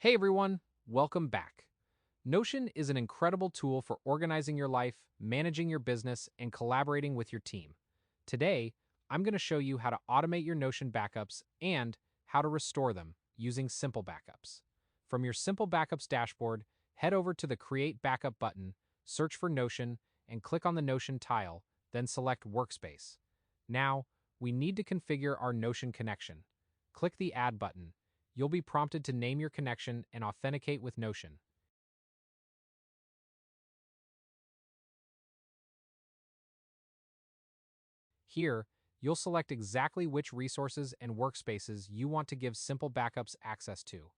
Hey everyone, welcome back. Notion is an incredible tool for organizing your life, managing your business, and collaborating with your team. Today, I'm going to show you how to automate your Notion backups and how to restore them using SimpleBackups. From your SimpleBackups dashboard, head over to the Create Backup button, search for Notion, and click on the Notion tile, then select Workspace. Now, we need to configure our Notion connection. Click the Add button. You'll be prompted to name your connection and authenticate with Notion. Here, you'll select exactly which resources and workspaces you want to give SimpleBackups access to.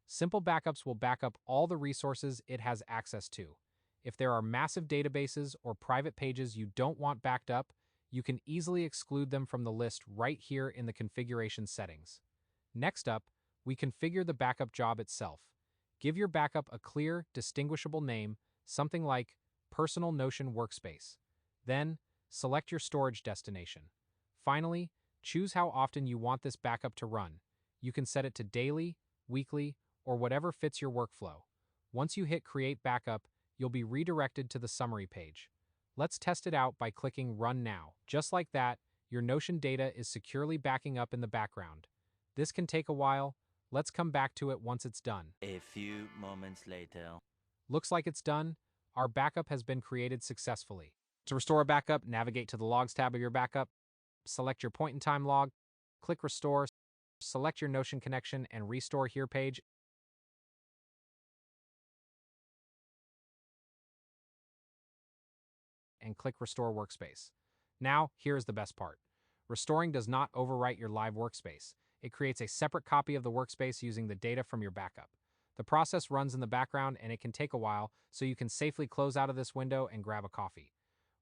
SimpleBackups will back up all the resources it has access to. If there are massive databases or private pages you don't want backed up, you can easily exclude them from the list right here in the configuration settings. Next up, we configure the backup job itself. Give your backup a clear, distinguishable name, something like Personal Notion Workspace. Then, select your storage destination. Finally, choose how often you want this backup to run. You can set it to daily, weekly, or whatever fits your workflow. Once you hit Create Backup, you'll be redirected to the summary page. Let's test it out by clicking Run Now. Just like that, your Notion data is securely backing up in the background. This can take a while. Let's come back to it once it's done. A few moments later. Looks like it's done. Our backup has been created successfully. To restore a backup, navigate to the Logs tab of your backup, select your point-in-time log, click Restore, select your Notion connection and Restore Here page, and click Restore Workspace. Now, here is the best part. Restoring does not overwrite your live workspace. It creates a separate copy of the workspace using the data from your backup. The process runs in the background and it can take a while, so you can safely close out of this window and grab a coffee.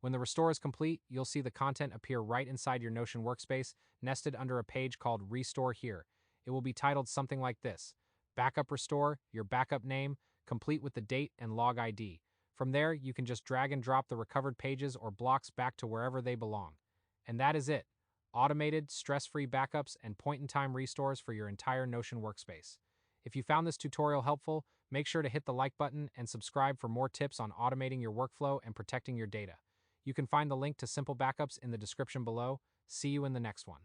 When the restore is complete, you'll see the content appear right inside your Notion workspace, nested under a page called Restore Here. It will be titled something like this: Backup Restore, your backup name, complete with the date and log ID. From there, you can just drag and drop the recovered pages or blocks back to wherever they belong. And that is it. Automated, stress-free backups and point-in-time restores for your entire Notion workspace. If you found this tutorial helpful, make sure to hit the like button and subscribe for more tips on automating your workflow and protecting your data. You can find the link to SimpleBackups in the description below. See you in the next one.